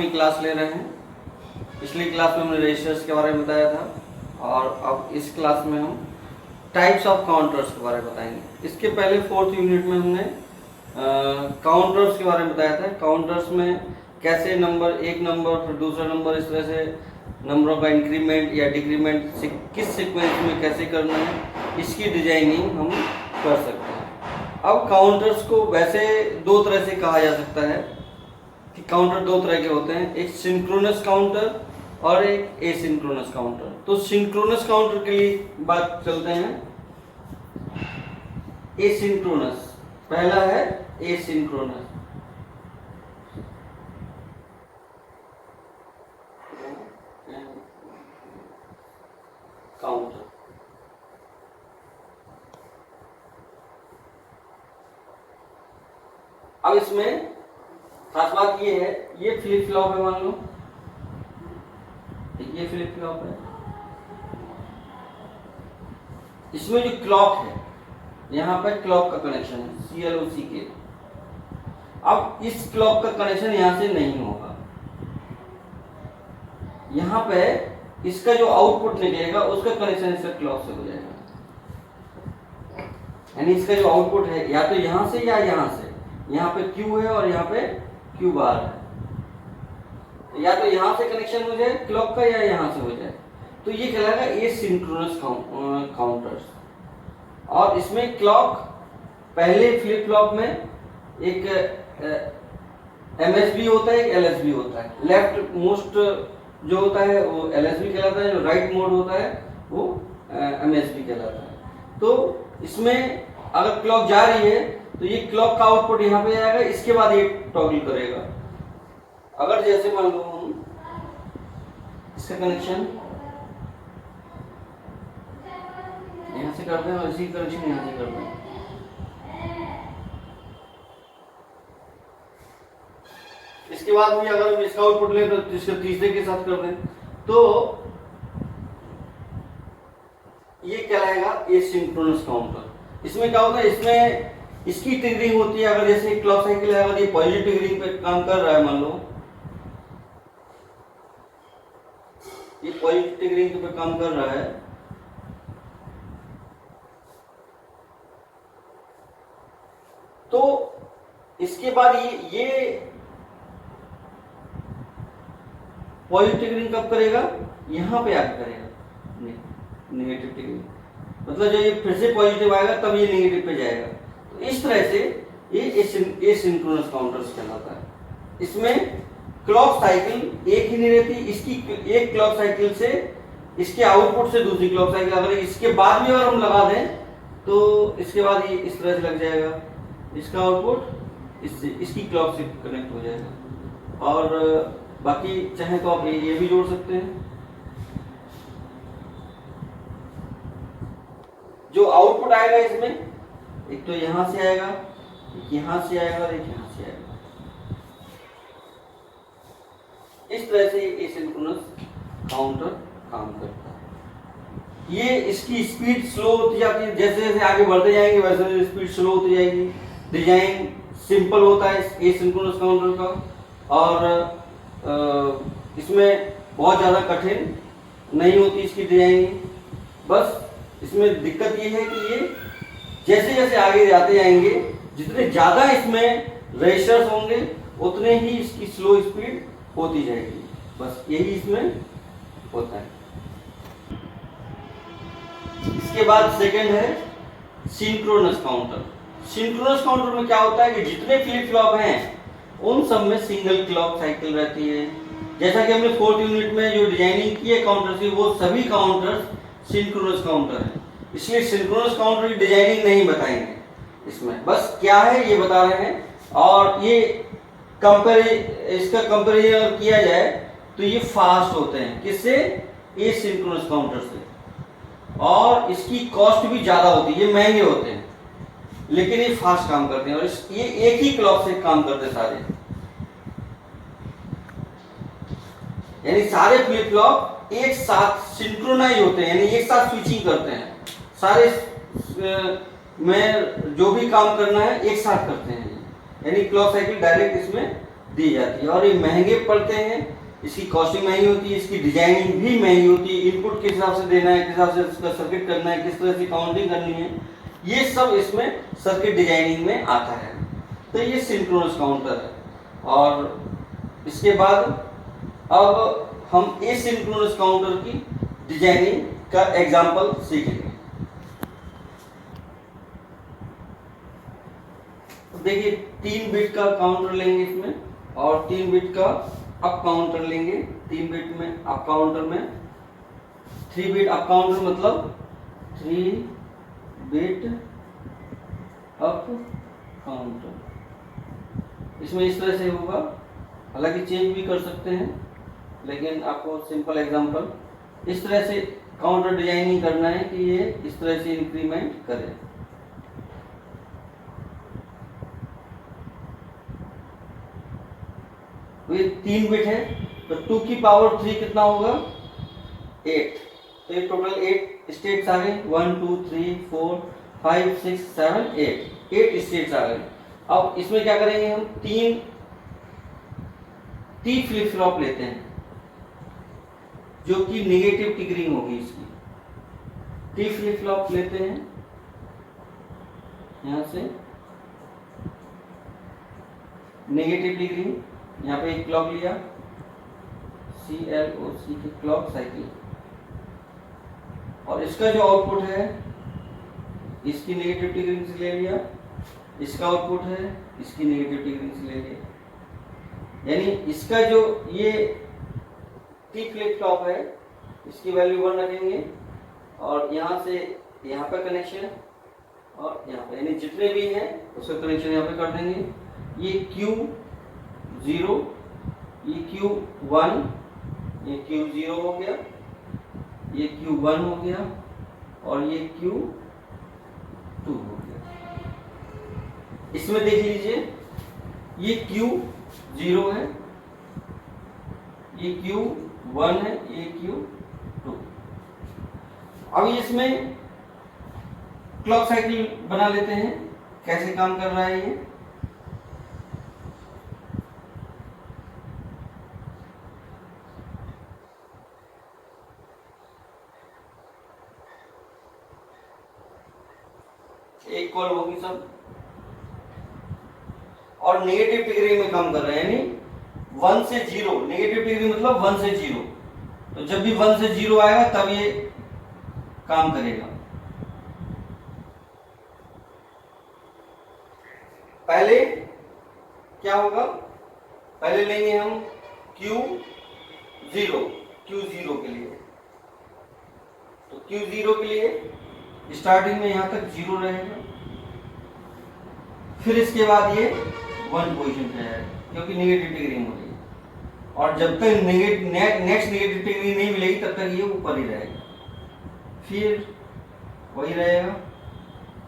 8वीं क्लास ले रहे हैं। पिछली क्लास में हमने रजिस्टर्स के बारे में बताया था और अब इस क्लास में हम टाइप्स ऑफ काउंटर्स के बारे में बताएंगे। इसके पहले 4th यूनिट में हमने काउंटर्स के बारे में बताया था। काउंटर्स में कैसे नंबर, एक नंबर फिर दूसरा नंबर, इस तरह से नंबरों का इंक्रीमेंट या डिक्रीमेंट किस सीक्वेंस में कैसे करना है, इसकी डिजाइनिंग हम कर सकते हैं। अब काउंटर्स को वैसे दो तरह से कहा जा सकता है कि काउंटर दो तरह के होते हैं, एक सिंक्रोनस काउंटर और एक एसिंक्रोनस काउंटर। तो सिंक्रोनस काउंटर के लिए बात चलते हैं। एसिंक्रोनस पहला है एसिंक्रोनस। काउंटर अब इसमें खास बात ये है, ये फ्लिप फ्लॉप है, मान लो ये फ्लिप फ्लॉप है। इसमें जो क्लॉक है, यहाँ पर क्लॉक का कनेक्शन है CLOCK। अब इस क्लॉक का कनेक्शन यहाँ से नहीं होगा। यहाँ पे इसका जो आउटपुट निकलेगा उसका कनेक्शन इसका क्लॉक से हो जाएगा। यानी इसका जो आउटपुट है या तो यहाँ से या यहाँ से, यहाँ पे Q है और यहाँ पे Q बार है, या तो यहाँ से कनेक्शन हो जाए क्लॉक का या यहाँ से हो जाए, तो ये कहलाएगा एसिंक्रोनस काउंटर्स। और इसमें क्लॉक पहले फ्लिप फ्लॉप में एक MSB होता है, एक LSB होता है। लेफ्ट मोस्ट जो होता है वो LSB कहलाता है, जो राइट मोड होता है वो MSB कहलाता है। तो इसमें अगर क्लॉक जा रही है तो ये क्लॉक का आउटपुट यहाँ पे आएगा, इसके बाद ये टॉगल करेगा। अगर जैसे मान लो हम इसका कनेक्शन यहाँ से करते हैं और इसी कनेक्शन यहाँ से करते हैं, इसके बाद भी अगर हम इसका आउटपुट लें तो इसके तीसरे के साथ कर दें, तो ये कहलाएगा एसिंक्रोनस काउंटर। इसमें क्या होता है, इसमें इसकी ट्रिगरिंग होती है। अगर जैसे क्लॉक साइकिल है, अगर ये पॉजिटिव ट्रिगरिंग पे काम कर रहा है, मान लो ये पॉजिटिव ट्रिगरिंग पे काम कर रहा है, तो इसके बाद ये पॉजिटिव ट्रिगरिंग कब करेगा, यहाँ पे आके करेगा नेगेटिव ट्रिगरिंग। मतलब जब ये फिर से पॉजिटिव आएगा तब ये नेगेटिव पे जाएगा। तो इस तरह से ये एसिंक्रोनस काउंटर्स कहलाता है। इसमें क्लॉक साइकिल एक ही नहीं रहती, इसकी एक क्लॉक साइकिल से इसके आउटपुट से दूसरी क्लॉक साइकिल, अगर इसके बाद भी अगर हम लगा दें तो इसके बाद ये इस तरह से लग जाएगा, इसका आउटपुट इससे इसकी क्लॉक से कनेक्ट हो जाएगा। और बाकी चाहे तो आप ये भी जोड़ सकते हैं। जो आउटपुट आएगा इसमें एक तो यहां से आएगा, एक यहां से आएगा और एक यहां से आएगा। इस तरह से एसिंक्रोनस काउंटर काम करता है। ये इसकी स्पीड स्लो होती जाती है, जैसे जैसे आगे बढ़ते जाएंगे वैसे वैसे स्पीड स्लो होती जाएगी। डिजाइन सिंपल होता है एसिंक्रोनस काउंटर का, और इसमें बहुत ज़्यादा कठिन नहीं होती इसकी डिजाइनिंग। बस इसमें दिक्कत ये है कि ये जैसे जैसे आगे जाते जाएंगे, जितने ज़्यादा इसमें रजिस्टर्स होंगे उतने ही इसकी स्लो स्पीड होती जाएगी। बस यही इसमें होता है। इसके बाद सेकंड है सिंक्रोनस काउंटर। सिंक्रोनस काउंटर में क्या होता है कि जितने फ्लिप फ्लॉप हैं उन सब में सिंगल क्लॉक साइकिल रहती है। जैसा कि हमने 4th यूनिट में जो डिजाइनिंग की है काउंटर की, वो सभी काउंटर्स सिंक्रोनस काउंटर है। इसलिए सिंक्रोनस काउंटर की डिजाइनिंग नहीं बताएंगे इसमें, बस क्या है ये बता रहे हैं। और ये इसका कंपेरिजन किया जाए तो ये फास्ट होते हैं, किससे, एसिंक्रोनस काउंटर से, और इसकी कॉस्ट भी ज्यादा होती है, ये महंगे होते हैं, लेकिन ये फास्ट काम करते हैं। और ये एक ही क्लॉक से काम करते हैं सारे, यानी सारे फ्लिप फ्लॉप एक साथ सिंक्रोनाइज होते हैं, यानी एक साथ स्विचिंग करते हैं। सारे में जो भी काम करना है एक साथ करते हैं, यानी क्लॉक साइकिल डायरेक्ट इसमें दी जाती है। और ये महंगे पड़ते हैं, इसकी कॉस्टिंग महंगी होती है, इसकी डिजाइनिंग भी महंगी होती है, इनपुट किस हिसाब से देना है, किस हिसाब से इसका सर्किट करना है, किस तरह से काउंटिंग करनी है, ये सब इसमें सर्किट डिजाइनिंग में आता है। तो ये सिंक्रोनस काउंटर है। और इसके बाद अब हम एसिंक्रोनस काउंटर की डिजाइनिंग का एग्जांपल सीखेंगे। देखिए 3 बिट का काउंटर लेंगे इसमें, और 3 बिट का अप काउंटर लेंगे। 3 बिट में अप काउंटर में 3 बिट अप काउंटर मतलब 3 बिट अप काउंटर। इसमें इस तरह से होगा, हालांकि चेंज भी कर सकते हैं, लेकिन आपको सिंपल एग्जांपल इस तरह से काउंटर डिजाइनिंग करना है कि ये इस तरह से इंक्रीमेंट करे। तो ये 3 बिट है, तो 2 की पावर 3 कितना होगा 8। तो ये टोटल 8 स्टेट्स आ गए, 1 2 3 4 5 6 7 8 स्टेट्स आ गए। अब इसमें क्या करेंगे हम, 3 टी फ्लिप फ्लॉप लेते हैं जो कि नेगेटिव टिगरिंग होगी इसकी। टी फ्लिप फ्लॉप लेते हैं, यहां से नेगेटिव टिगरिंग, यहाँ पे एक क्लॉक लिया, CLOC की क्लॉक साइकिल, और इसका जो आउटपुट है इसकी नेगेटिव टिगरिंग से ले लिया, इसका आउटपुट है इसकी नेगेटिव टिगरिंग से ले लिया। यानी इसका जो ये टी फ्लिप फ्लॉप है इसकी वैल्यू 1 रखेंगे, और यहाँ से यहाँ पर कनेक्शन और यहाँ पे, यानी जितने भी हैं उसका कनेक्शन यहाँ पे कर देंगे। ये Q0, ये Q1, ये Q0 हो गया, ये Q1 हो गया, और ये Q2 हो गया। इसमें देख लीजिए ये Q0 है, ये Q1 है, ये Q2। अब इसमें क्लॉक साइकिल बना लेते हैं, कैसे काम कर रहा है ये। एक कॉल होगी सब, और नेगेटिव टिगरिंग में काम कर रहे हैं, यानी 1 से 0, नेगेटिव टिगरिंग मतलब 1 से 0। तो जब भी 1 से 0 आएगा तब ये काम करेगा। पहले क्या होगा, पहले लेंगे हम Q0 के लिए। तो Q0 के लिए स्टार्टिंग में यहां तक 0 रहेगा, फिर इसके बाद ये 1 पोजीशन पे आएगा क्योंकि नेगेटिव टिगरिंग हो रही है, और जब तक नेक्स्ट नेगेटिव टिगरिंग नहीं मिलेगी तब तक ये ऊपर ही रहेगा, फिर वही रहेगा,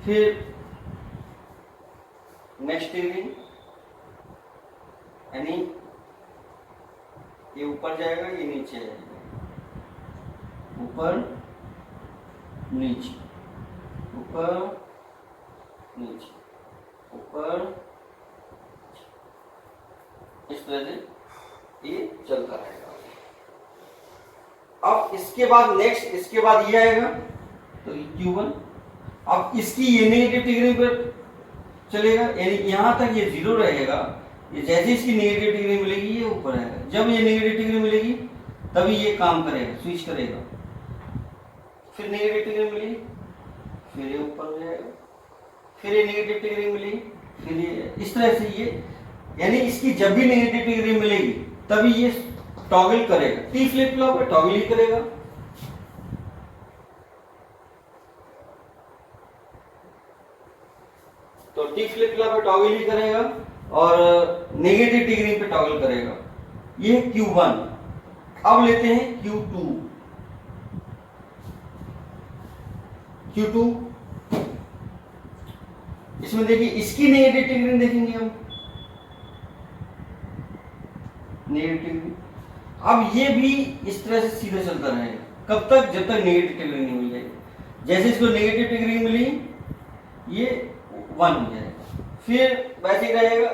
फिर नेक्स्ट टिगरिंग, यानी ये ऊपर जाएगा, ये नीचे जाएगा, ऊपर नीचे, ऊपर नीचे, ऊपर, इस तरह से ये चलता रहेगा। अब इसके बाद नेक्स्ट, इसके बाद ये आएगा, तो Q1। अब इसकी ये नेगेटिव टिगरिंग पर चलेगा, यानी यहां तक ये 0 रहेगा, ये जैसे इसकी नेगेटिव टिगरिंग मिलेगी ये ऊपर आएगा। जब ये नेगेटिव टिगरिंग मिलेगी तभी ये काम करेगा, स्विच करेगा, फिर नेगेटिव टिगरिंग मिलेगी, फिर ये ऊपर हो जाएगा, फिर ये नेगेटिव टिगरिंग मिलेगी, फिर ये, इस तरह से ये, यानी इसकी जब भी नेगेटिव टिगरिंग मिलेगी तभी ये टॉगल करेगा। टी फ्लिप फ्लॉप है, टॉगल ही करेगा। तो टी फ्लिप फ्लॉप पे टॉगल ही करेगा और नेगेटिव टिगरिंग पे टॉगल करेगा। ये Q1। अब लेते हैं Q2। इसमें देखिए इसकी नेगेटिव टिगरिंग देखेंगे हम, नेगेटिव टिगरिंग। अब ये भी इस तरह से सीधा चलता रहेगा, कब तक, जब तक नेगेटिव टिगरिंग नहीं मिल जाएगी। जैसे इसको नेगेटिव टिगरिंग मिली ये 1 हो जाएगा, फिर वैसे ही रहेगा,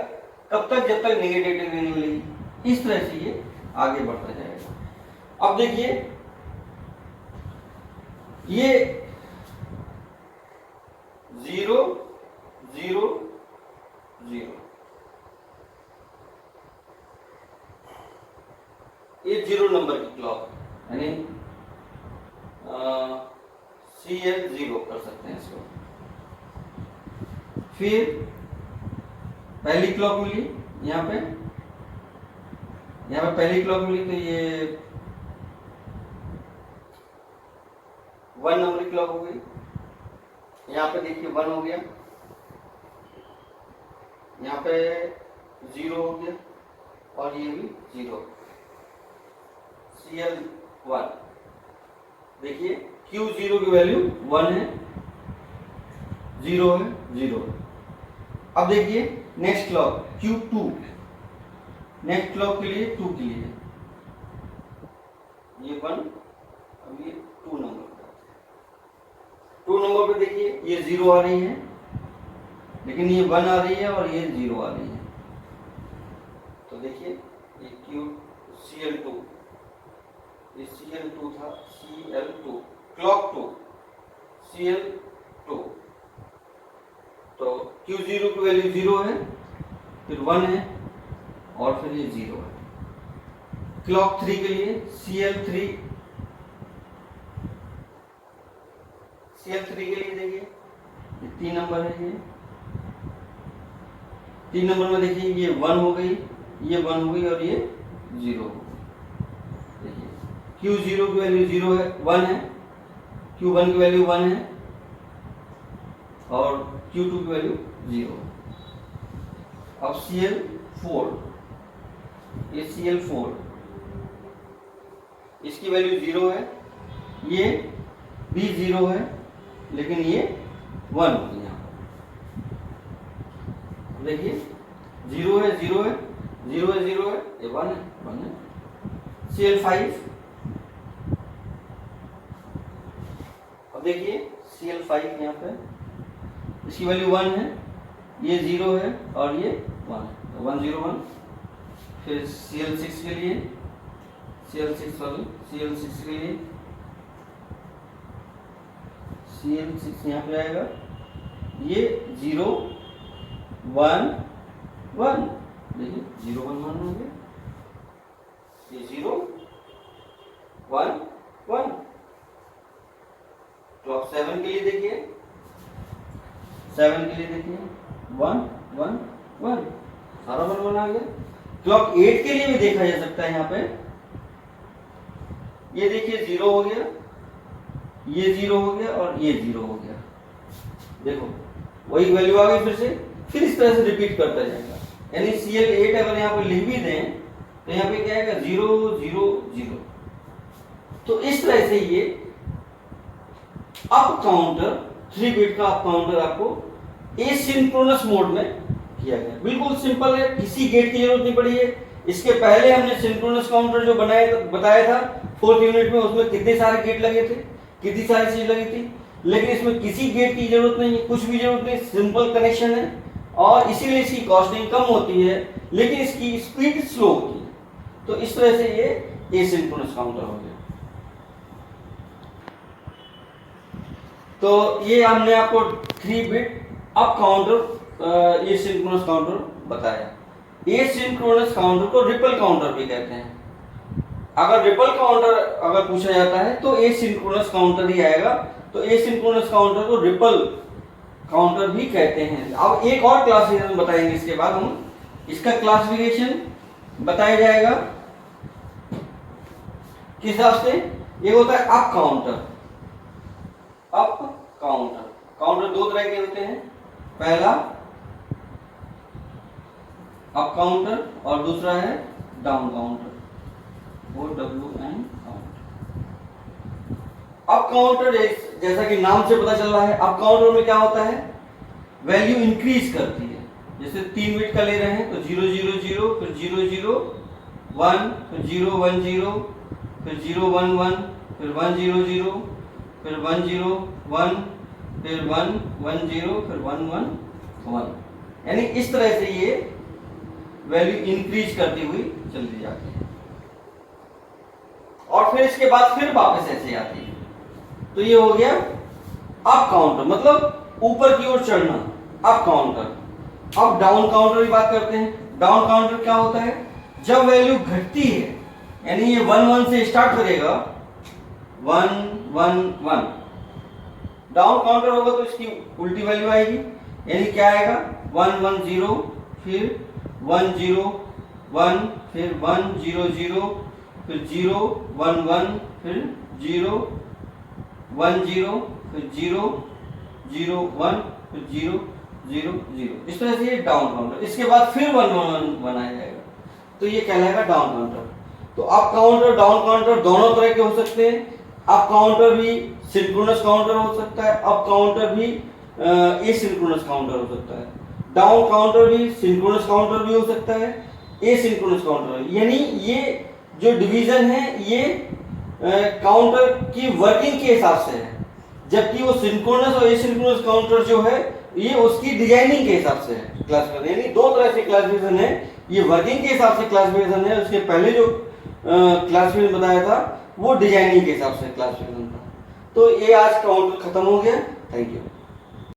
कब तक? जब तक नेगेटिव नहीं मिलेगी। इस तरह से ये आगे बढ़ता जाएगा। अब देखिए ये 0 0 0, ये 0 नंबर की क्लॉक यानी CL0 कर सकते हैं इसको। फिर पहली क्लॉक मिली यहाँ पे पहली क्लॉक मिली तो ये 1 नंबर की क्लॉक हो गई। यहाँ पे देखिए 1 हो गया, यहाँ पे 0 हो गया और ये भी 0, CL1। देखिए Q0 की वैल्यू 1 है, 0 है, 0। अब देखिए next clock Q2, next clock के लिए 2 के लिए ये 1, अब ये 2 नंबर पे 2 नंबर पे देखिए ये 0 आ रही है, लेकिन ये 1 आ रही है और ये 0 आ रही है। तो देखिए ये CL2, ये CL2 था, CL2 क्लॉक 2 CL2। तो Q0 की वैल्यू 0 है, फिर 1 है और फिर ये 0 है। क्लॉक 3 के लिए CL3 के लिए देखिए ये 3 नंबर है, ये 3 नंबर में देखिए ये 1 हो गई, ये 1 हो गई और ये 0 हो गई। देखिए Q0 की वैल्यू 0 है, 1 है, Q1 की वैल्यू 1 है और Q2 की वैल्यू 0 है। अब CL4, ये CL4 इसकी वैल्यू 0 है, ये भी 0 है, लेकिन ये 1 हो गया। देखिए 0 है, 0 है, 0 है, 0 है, ये 1 है, 1 है। CL5, अब देखिए CL5 यहाँ पे इसकी वैल्यू 1 है, ये 0 है और ये 1 है, 1 0 1। फिर CL6 के लिए CL6 के लिए CL6 यहाँ पे आएगा, ये 0 1 1, देखिए 0 1 1 हो गया, ये 0 1 1। क्लॉक 7 के लिए देखिए 1 1 1, सारा 1 1 आ गया। क्लॉक 8 के लिए भी देखा जा सकता है, यहाँ पे ये देखिए 0 हो गया, ये 0 हो गया और ये 0 हो गया। देखो वही वैल्यू आ गई फिर इस तरह से रिपीट करता जाएगा। यानी CL8 अगर यहाँ पे लिख भी दें तो यहाँ पे क्या आएगा 0 0 0। तो इस तरह से ये अप काउंटर 3 बिट का अप काउंटर आपको एसिंक्रोनस मोड में किया गया। बिल्कुल सिंपल है, किसी गेट की जरूरत नहीं पड़ी है। इसके पहले हमने सिंक्रोनस काउंटर जो बताया था 4th यूनिट में, उसमें कितने सारे गेट लगे थे, कितनी सारी चीज लगी थी, लेकिन इसमें किसी गेट की जरूरत नहीं है, कुछ भी जरूरत नहीं, सिंपल कनेक्शन है और इसीलिए इसकी कॉस्टिंग कम होती है, लेकिन इसकी स्पीड स्लो होती है। तो इस तरह से ये एसिंक्रोनस काउंटर हो गया। तो ये हमने आपको 3 bit up counter asynchronous counter बताया। एसिंक्रोनस काउंटर को रिपल काउंटर भी कहते हैं। अगर रिपल काउंटर अगर पूछा जाता है तो एसिंक्रोनस काउंटर ही आएगा। तो एसिंक्रोनस काउंटर को रिपल काउंटर भी कहते हैं। अब एक और क्लासिफिकेशन बताएंगे, इसके बाद हम इसका क्लासिफिकेशन बताया जाएगा किस हिसाब से। ये होता है up counter. Up counter, counter 2 तरह के होते हैं, पहला अप काउंटर और दूसरा है down counter, OWN counter. Up counter जैसा कि नाम से पता चल रहा है, अप काउंटर में क्या होता है, वैल्यू इंक्रीज करती है। जैसे 3 बिट का ले रहे हैं तो 0 0 0, फिर 0 0 1, फिर 0 1 0, फिर 0 1 1, फिर 1 0 0, फिर 1 0 1, फिर 1 1 0, फिर 1 1 1। यानी इस तरह से ये वैल्यू इंक्रीज करती हुई चलती जाती है, और फिर इसके बाद फिर वापस ऐसे आती है। तो ये हो गया अप काउंटर, मतलब ऊपर की ओर चढ़ना, अप काउंटर। अब डाउन काउंटर की बात करते हैं। डाउन काउंटर क्या होता है? जब वैल्यू घटती है, यानी ये 1 1 से स्टार्ट करेगा, 1 1 1, डाउन काउंटर होगा तो इसकी उल्टी वैल्यू आएगी, यानी क्या आएगा? 1 1 0, फिर 1 0 1, फिर 1 0 0, फिर 0 1 1, फिर 0 1 0, फिर 0 0 1, फिर 0 0 0। इस तरह से ये डाउन काउंटर। इसके बाद फिर 1 1 1 बनाया जाएगा, तो ये कहलाएगा डाउन काउंटर। तो अप काउंटर डाउन काउंटर दोनों तरह के हो सकते हैं। अप काउंटर भी सिंक्रोनस काउंटर हो सकता है, अप काउंटर भी एसिंक्रोनस काउंटर हो सकता है। डाउन काउंटर भी सिंक्रोनस काउंटर भी हो सकता है, एसिंक्रोनस काउंटर। यानी ये जो डिवीजन है ये काउंटर की वर्किंग के हिसाब से है, जबकि वो सिंक्रोनस और एसिंक्रोनस काउंटर जो है ये उसकी डिजाइनिंग के हिसाब से है क्लासिफिकेशन। यानी दो तरह से क्लासिफिकेशन है, ये वर्किंग के हिसाब से क्लासिफिकेशन है, उसके पहले जो क्लासिफिकेशन बताया था वो डिजाइनिंग के हिसाब से क्लासिफिकेशन था। तो ये आज काउंटर खत्म हो गया। Thank you.